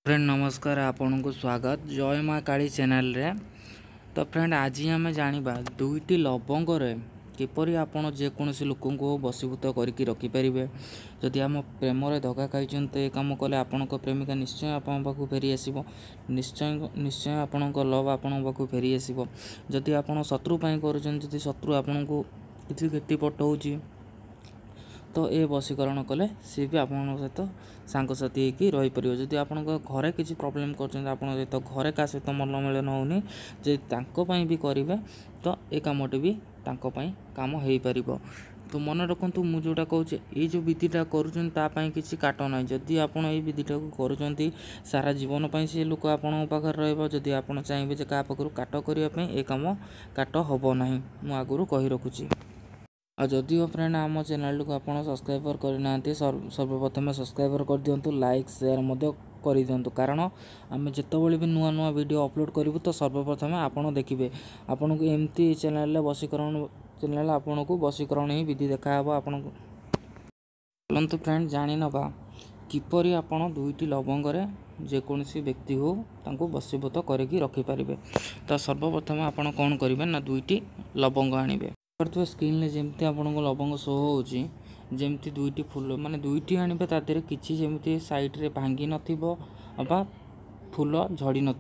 Friend नमस्कार आपन को स्वागत जय माँ काली चैनल रे। तो फ्रेंड आज आम जाना दुईटी लवंग किपरि आपड़ जेकोसी लोक को बसीभूत करके रखिपारे। जदि आम प्रेम धोखा खाई ये कम कले आपण प्रेमिका निश्चय आपण पाक फेरी आसो। निश्चय निश्चय आपण लव आपण पाक फेरी आसो। जदि आप शत्रु कर शत्रु आपण को किसी क्षति पठाऊँ तो ये बसीकरण कले सी भी आपण सहित सांगसाथी होकर रहीपर। जदि आप घरे किसी प्रोब्लेम कर सहित घरे क्या सहित मन मिलन होनी जे भी करेंगे तो ये कमटे भी काम हो पार। तो मन रखु मुझे जोटा कहूँ ये जो विधिटा करूँ किसी काट ना। जदि आप विधिटा कर सारा जीवन से लोक आपण पाखे रही आप चाहिए क्या पाखु काट करने ये कम काट हम ना मुझे आगुरी कही रखुची। और जदि फ्रेंड आम चैनल को आप सब्सक्राइबर करना सर्वप्रथम सब्सक्राइबर कर दिंतु लाइक शेयर कर दिंतु कारण आम जिते भी नुआ नुआ वीडियो अपलोड करूँ तो सर्वप्रथम आपड़ देखिए। आपन को एमती चैनल बसीकरण चैनल आपन को बसीकरण ही विधि देखा आपन को चलतु फ्रेंड जानी नवा किपरि आपड़ दुईटी लवंग जेकोसी व्यक्ति हो तांको बसीभूत करके रखिपारे। तो सर्वप्रथम आपड़ कौन करेंगे ना दुईटी लवंग आणवे स्क्रीन जमी आप लवंग शो होमती दुईटी फूल माने दुईटी आणवे तादेह किसी जमी साइड्रे भांगी ना फूल झड़ी न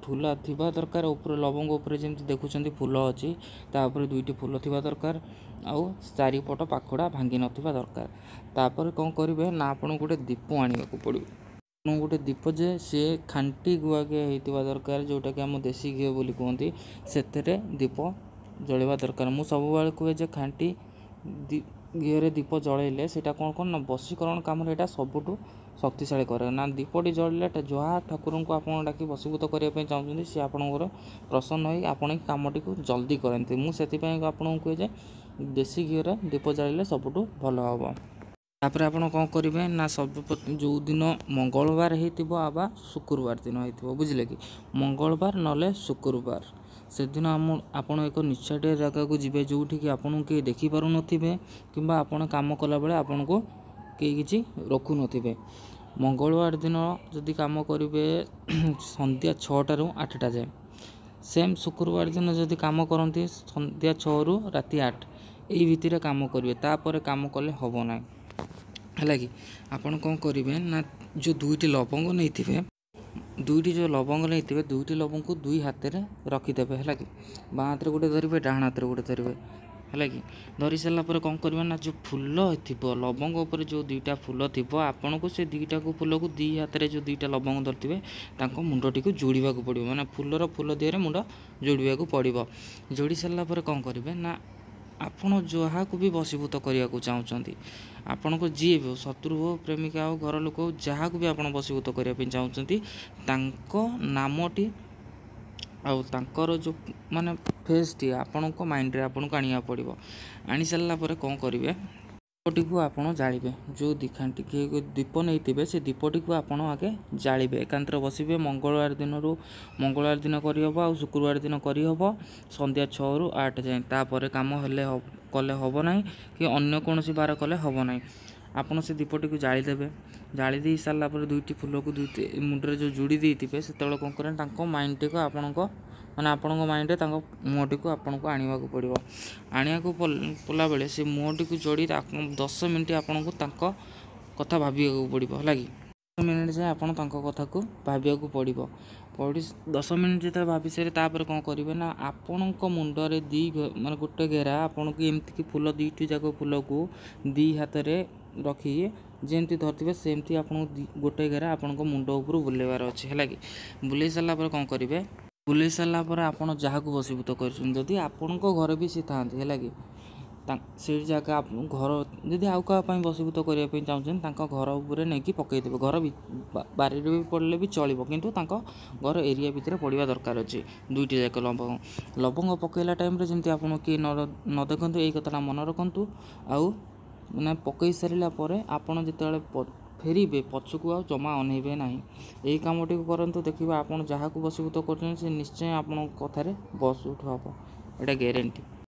फूल थिबा दरकार ऊपर लवंग उपर जमी देखुं फूल अच्छी तापर दुईटी फूल थिबा दरकार आउ चारिपट पाखुड़ा भांगी न दरकार। तापर कौन करेंगे ना आपन गोटे दीप आने को पड़ो। गोटे दीप जे सी खांटी गुआगे होता दरकार जोटा कि आम देसी घी बोली कहते से दीप जलवा दरकार। मु सब कहे जे खांटी घीरे दीप जलैले से कौन कौन ना बसीकरण कम यहाँ सबुठ शक्तिशाली करे ना। दीपटी जलिले जहाँ ठाकुर को आप डाक बसीभूत करने चाहते सी आपंकर प्रसन्न हो आपण कमटी को जल्दी करते। मुझे आपको कहे जे देसी घीरे दीप जलिले सबुठ भल हम। तापर आपड़ कौन करेंगे ना सब जो दिन मंगलवार होबा शुक्रवार दिन हो बुझे कि मंगलवार ना शुक्रवार से दिन आपड़ एक निश्चय जगह को जी जोटि कि आपन के देखिपार नथिबे किंबा आपन काम कला बेले आपन को किसी रखु नथिबे। मंगलवार दिन जदि काम करेंगे संध्या 6टा ରୁ 8टा जाए। सेम शुक्रवार दिन जदि काम करती संध्या 6 ରୁ राति 8 यही भितर काम करेंगे तापर काम कले हम ना है कि आपन कौन करेंगे ना जो दुईटी लवंग नहीं दुईटी जो लवंग नहीं दुईटी लवंग को दुई हाथ में रखिदेवे है कि बाँ हाथ गोटे धरवे डाण हाथ गोटे धरवे है कि धरी सारापर कौन करेंगे ना जो फूल थी लवंग उपर जो दुईटा फूल थी आपन को से दुईटा को फूल को दी हाथ में जो दुईटा लवंग धरते मुंडटी को जोड़ा पड़ो मैंने फूलर फूल दिहरे मुंड जोड़ा पड़ो। जोड़ी सारापर कौन करेंगे ना आपण जहाँ को भी बसीभूत करने को चाहते आपण को जी भी हो शत्रु हो प्रेमिका हो घर लोक हो जहाँ को भी आप बसीभूत करने चाहते नामटी आर जो माने फेस टी आपण को माइंड रे आपन को आनिया पड़ो। आनी सारा कौन करेंगे दीपटी को आप जालिबे जो दिखाटी दीप नहीं से दीपटी को आप आगे जालिबे एकांतर बसबे मंगलवार दिन करहब आ शुक्रवार दिन करहब संध्या 6 ରୁ 8 जाए। तापर काम हेले कले हम ना कि अन्य कौन बार कले हम ना आपन से दीपटी को जालीदेवे। जाली दे सारापर दुईटी फूल को दुईटी मुंडे जो जोड़ी देते से कौन करें माइंड टी को आपण माने आपण माइंड में मुहटी को आपन को आने को पड़ो। आनिया को पला बेले से मुहटी को जोड़ी 10 मिनट आपन को कथा भाविया पड़ो है कि 10 मिनट जाए आप कथा को भाविया पड़ो। पड़ी 10 मिनट जो भावी सारे तापर कौन करेंगे ना आपण मुंडरे दी माने गोटे घेरा आपन को एमती फूल दुईटी जाक फूल को दी हाथ में रखिए जमती धरते सेमती आप गोटे घेरा आपण मुंड उपर बुलेबार अच्छे है कि बुले सारापर कौन करेंगे बुले सारापर आप जहाँ को बसीभूत कर आपण घर भी सी था है कि से जगह घर जदि आउ क्या बसीभूत करने चाहते घर उपर नहीं पकईदेवे घर बारी भी पड़े भी चलो किंतु घर एरिया भितर पड़ा दरकार अच्छे दुईटी जाक लवंग लवंग पकईला टाइम जमी आप किए न देखु यही कथा मन रखु आउ मैंने पकई सारा आपड़ जो फेरबे पछकू आ जमा अनइबे ना यही कमटी करूँ देखिए आप जहाँ को बसीभूत कर निश्चय आप कथार बस उठ हम एटा ग्यारंटी।